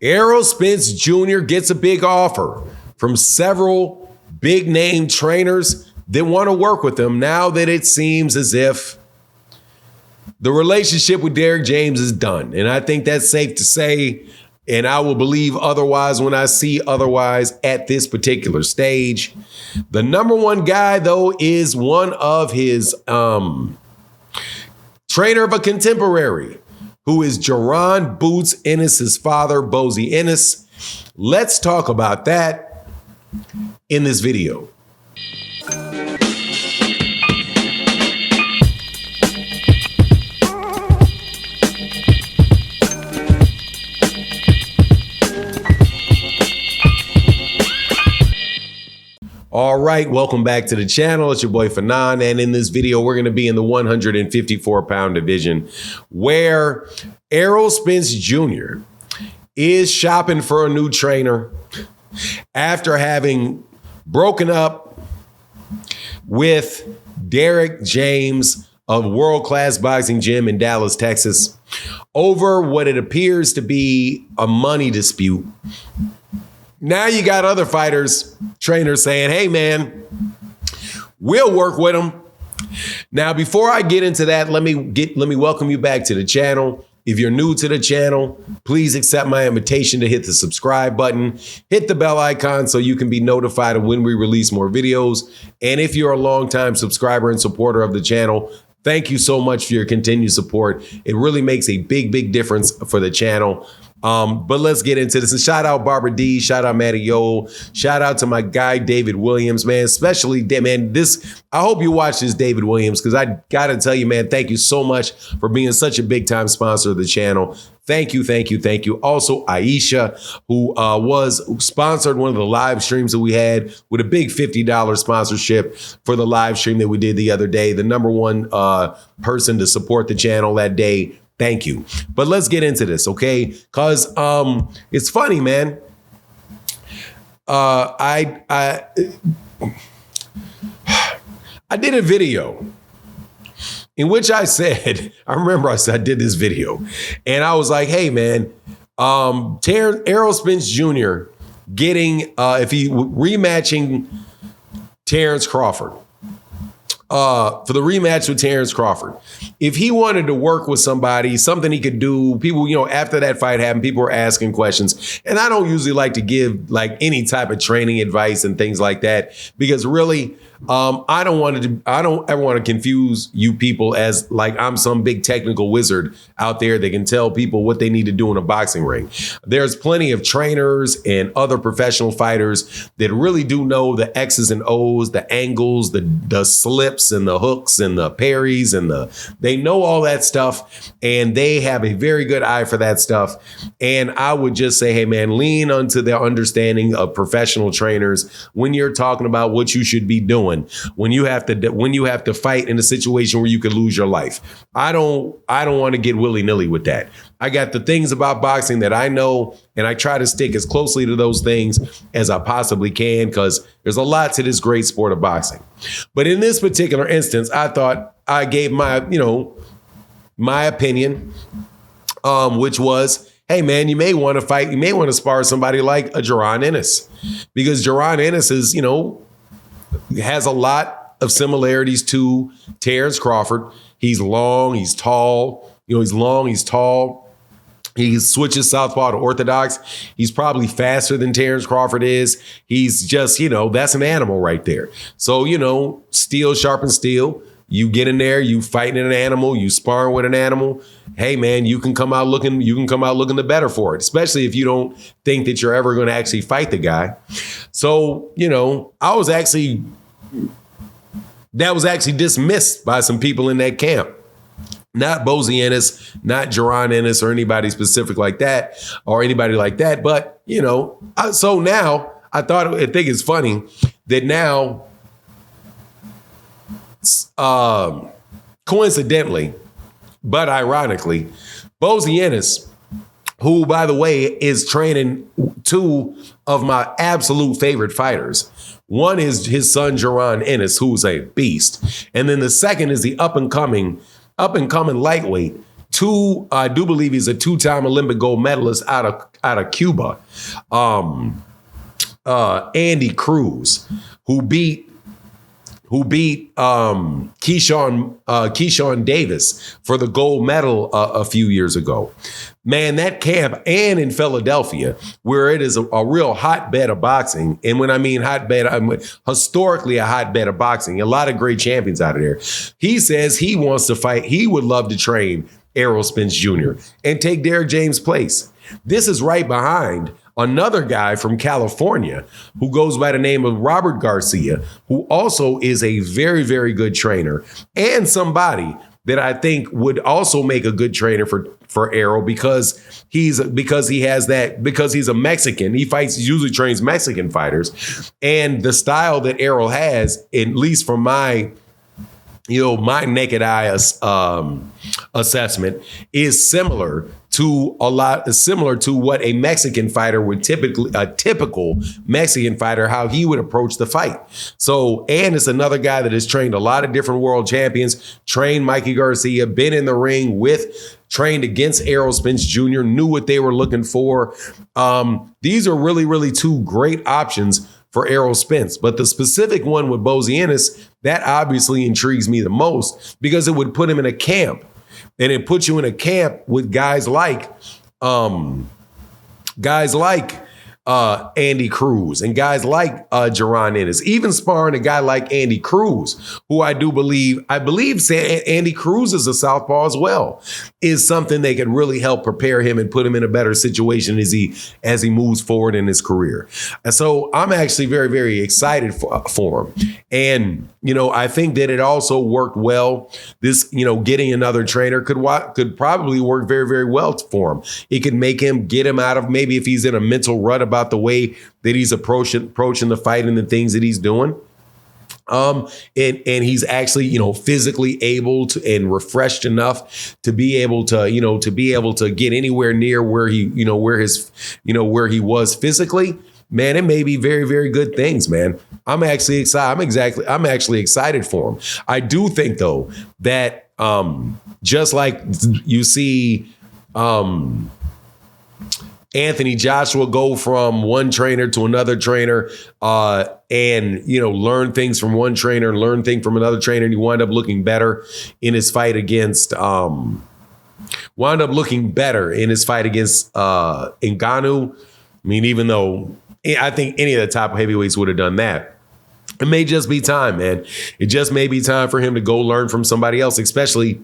Errol Spence Jr. gets a big offer from several big name trainers that want to work with him now that it seems as if the relationship with Derrick James is done. And I think that's safe to say, and I will believe otherwise when I see otherwise at this particular stage. The number one guy, though, is one of his trainer of a contemporary, who is Jaron Boots Ennis' father, Bozy Ennis. Let's talk about that in this video. All right, welcome back to the channel. It's your boy Fanon, and in this video, we're going to be in the 154-pound division where Errol Spence Jr. is shopping for a new trainer after having broken up with Derrick James of World Class Boxing Gym in Dallas, Texas, over what it appears to be a money dispute. Now you got other fighters, trainers saying, hey, man, we'll work with them. Now, before I get into that, let me welcome you back to the channel. If you're new to the channel, please accept my invitation to hit the subscribe button, hit the bell icon so you can be notified of when we release more videos. And if you're a longtime subscriber and supporter of the channel, thank you so much for your continued support. It really makes a big, big difference for the channel. But let's get into this. And shout out Barbara D, shout out Matty Yo, shout out to my guy David Williams, man. Especially, man, I hope you watch this, David Williams, because I gotta tell you, man, thank you so much for being such a big time sponsor of the channel. Thank you, thank you, thank you. Also, Aisha, who was sponsored one of the live streams that we had with a big $50 sponsorship for the live stream that we did the other day. The number one person to support the channel that day. Thank you. But let's get into this, okay? Because it's funny, man. I did a video in which I said, I did this video, and I was like, hey, man, Errol Spence Jr. getting, if he rematching Terrence Crawford, for the rematch with Terrence Crawford. If he wanted to work with somebody, something he could do, people, after that fight happened, people were asking questions. And I don't usually like to give like any type of training advice and things like that, because really, I don't ever want to confuse you people as like I'm some big technical wizard out there that can tell people what they need to do in a boxing ring. There's plenty of trainers and other professional fighters that really do know the X's and O's, the angles, the slips and the hooks and the parries, and they know all that stuff, and they have a very good eye for that stuff. And I would just say, hey man, lean onto their understanding of professional trainers when you're talking about what you should be doing when you have to fight in a situation where you could lose your life. I don't want to get willy-nilly with that. I got the things about boxing that I know, and I try to stick as closely to those things as I possibly can, because there's a lot to this great sport of boxing. But in this particular instance, I thought I gave my opinion, which was, hey man, you may want to fight, you may want to spar somebody like a Jaron Ennis, because Jaron Ennis is, has a lot of similarities to Terrence Crawford. He's long, he's tall, he's long, he's tall. He switches southpaw to orthodox. He's probably faster than Terrence Crawford is. He's just, that's an animal right there. So, steel sharpens steel. You get in there, you fighting an animal, you sparring with an animal. Hey man, you can come out looking the better for it, especially if you don't think that you're ever going to actually fight the guy. So, that was actually dismissed by some people in that camp. Not Bozy Ennis, not Jaron Ennis, or anybody specific like that, or anybody like that. But, so now I think it's funny that now, coincidentally, but ironically, Bozy Ennis, who, by the way, is training two of my absolute favorite fighters. One is his son, Jaron Ennis, who's a beast. And then the second is the up and coming lightweight, I do believe he's a two-time Olympic gold medalist out of Cuba. Andy Cruz, who beat Keyshawn Davis for the gold medal a few years ago. Man, that camp, and in Philadelphia, where it is a real hotbed of boxing. And when I mean hotbed, I mean historically a hotbed of boxing. A lot of great champions out of there. He says he wants to fight. He would love to train Errol Spence Jr. and take Derrick James' place. This is right behind another guy from California who goes by the name of Robert Garcia, who also is a very, very good trainer and somebody that I think would also make a good trainer for Errol because he's a Mexican. He usually trains Mexican fighters. And the style that Errol has, at least from my naked eye assessment, is similar to what a Mexican fighter would a typical Mexican fighter, how he would approach the fight. So, and it's another guy that has trained a lot of different world champions, trained Mikey Garcia, been in the ring trained against Errol Spence Jr., knew what they were looking for. These are really, really two great options for Errol Spence. But the specific one with Bozy Ennis, that obviously intrigues me the most because it would put him in a camp. And it puts you in a camp with guys like Andy Cruz and guys like Jaron Ennis, even sparring a guy like Andy Cruz, who I believe Andy Cruz is a southpaw as well, is something they could really help prepare him and put him in a better situation as he moves forward in his career. And so I'm actually very, very excited for him. And, I think that it also worked well. This, getting another trainer could probably work very, very well for him. It could get him out of, maybe if he's in a mental rut about the way that he's approaching the fight and the things that he's doing. And he's actually, physically able to and refreshed enough to be able to get anywhere near where he was physically. Man, it may be very, very good things, man. I'm actually excited. I'm actually excited for him. I do think though that just like you see Anthony Joshua go from one trainer to another trainer and, learn things from one trainer, learn things from another trainer, and he wound up looking better in his fight against Ngannou. I mean, even though I think any of the top heavyweights would have done that. It may just be time, man. It just may be time for him to go learn from somebody else, especially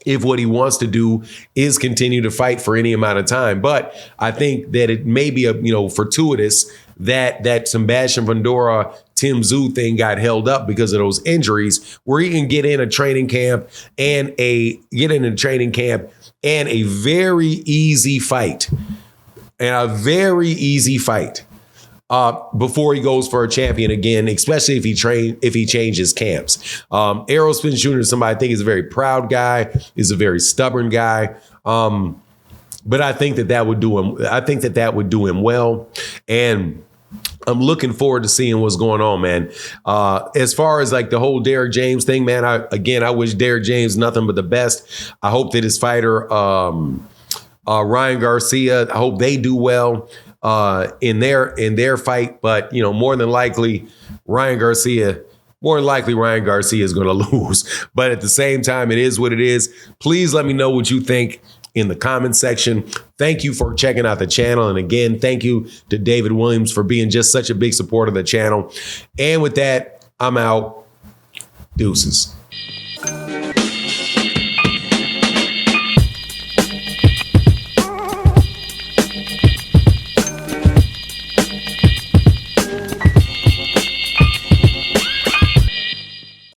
if what he wants to do is continue to fight for any amount of time. But I think that it may be fortuitous that Sebastian Fundura, Tim Tszyu thing got held up because of those injuries, where he can get in a training camp and a very easy fight. Before he goes for a champion again, especially if he changes camps. Errol Spence Jr. is somebody I think is a very proud guy, is a very stubborn guy. But I think that would do him. I think that would do him well. And I'm looking forward to seeing what's going on, man. As far as like the whole Derrick James thing, man, I wish Derrick James nothing but the best. I hope that his fighter, Ryan Garcia, I hope they do well in their fight. But more than likely Ryan Garcia is going to lose. But at the same time, it is what it is. Please let me know what you think in the comment section. Thank you for checking out the channel. And again, thank you to David Williams for being just such a big supporter of the channel. And with that, I'm out. Deuces.